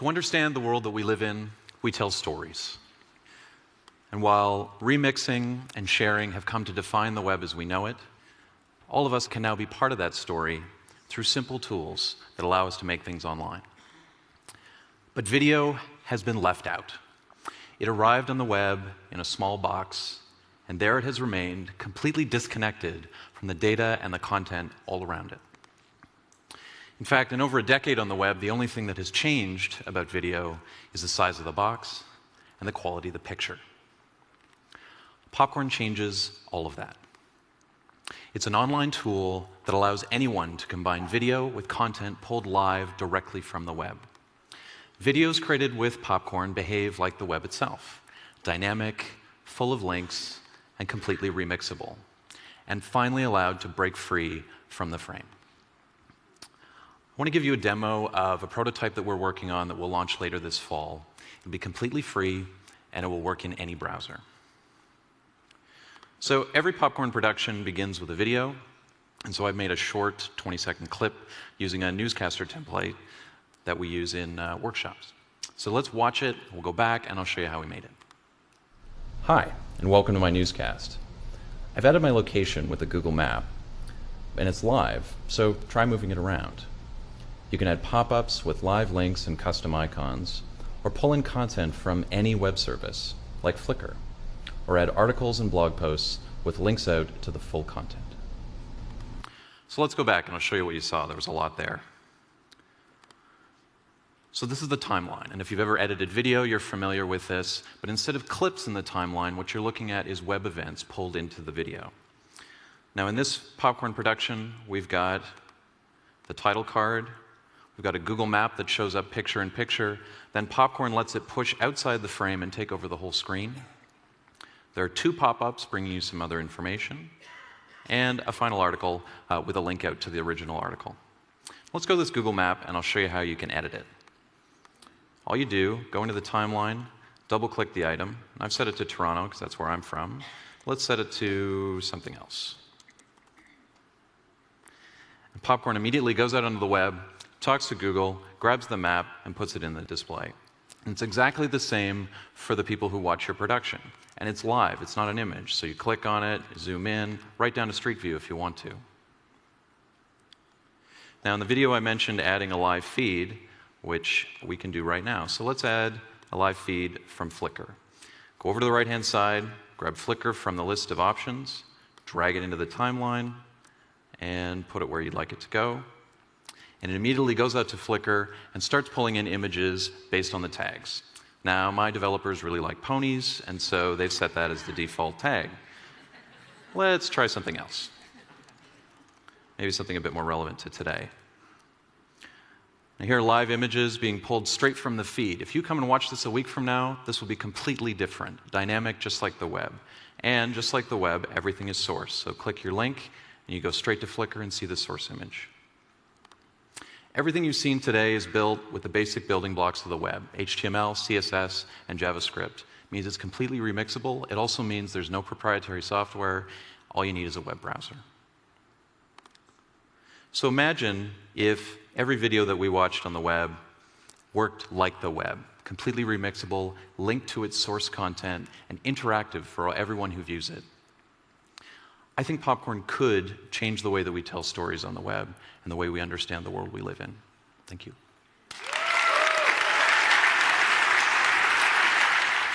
To understand the world that we live in, we tell stories. And while remixing and sharing have come to define the web as we know it, all of us can now be part of that story through simple tools that allow us to make things online. But video has been left out. It arrived on the web in a small box, and there it has remained, completely disconnected from the data and the content all around it. In fact, in over a decade on the web, the only thing that has changed about video is the size of the box and the quality of the picture. Popcorn changes all of that. It's an online tool that allows anyone to combine video with content pulled live directly from the web. Videos created with Popcorn behave like the web itself, dynamic, full of links, and completely remixable, and finally allowed to break free from the frame. I want to give you a demo of a prototype that we're working on that will launch later this fall. It'll be completely free, and it will work in any browser. So every Popcorn production begins with a video, and so I've made a short 20-second clip using a newscaster template that we use in workshops. So let's watch it, we'll go back, and I'll show you how we made it. Hi, and welcome to my newscast. I've added my location with a Google map, and it's live, so try moving it around. You can add pop-ups with live links and custom icons, or pull in content from any web service, like Flickr, or add articles and blog posts with links out to the full content. So let's go back and I'll show you what you saw. There was a lot there. So this is the timeline, and if you've ever edited video, you're familiar with this, but instead of clips in the timeline, what you're looking at is web events pulled into the video. Now in this Popcorn production, we've got the title card, we've got a Google map that shows up picture in picture, then Popcorn lets it push outside the frame and take over the whole screen. There are two pop-ups bringing you some other information, and a final article with a link out to the original article. Let's go to this Google map, and I'll show you how you can edit it. All you do, go into the timeline, double-click the item. I've set it to Toronto, because that's where I'm from. Let's set it to something else. And Popcorn immediately goes out onto the web, talks to Google, grabs the map, and puts it in the display. And it's exactly the same for the people who watch your production. And it's live, it's not an image. So you click on it, zoom in, right down to Street View if you want to. Now in the video I mentioned adding a live feed, which we can do right now. So let's add a live feed from Flickr. Go over to the right-hand side, grab Flickr from the list of options, drag it into the timeline, and put it where you'd like it to go. And it immediately goes out to Flickr and starts pulling in images based on the tags. Now, my developers really like ponies, and so they've set that as the default tag. Let's try something else. Maybe something a bit more relevant to today. Now, here are live images being pulled straight from the feed. If you come and watch this a week from now, this will be completely different, dynamic just like the web. And just like the web, everything is source. So click your link, and you go straight to Flickr and see the source image. Everything you've seen today is built with the basic building blocks of the web, HTML, CSS, and JavaScript. It means it's completely remixable. It also means there's no proprietary software. All you need is a web browser. So imagine if every video that we watched on the web worked like the web, completely remixable, linked to its source content, and interactive for everyone who views it. I think Popcorn could change the way that we tell stories on the web and the way we understand the world we live in. Thank you.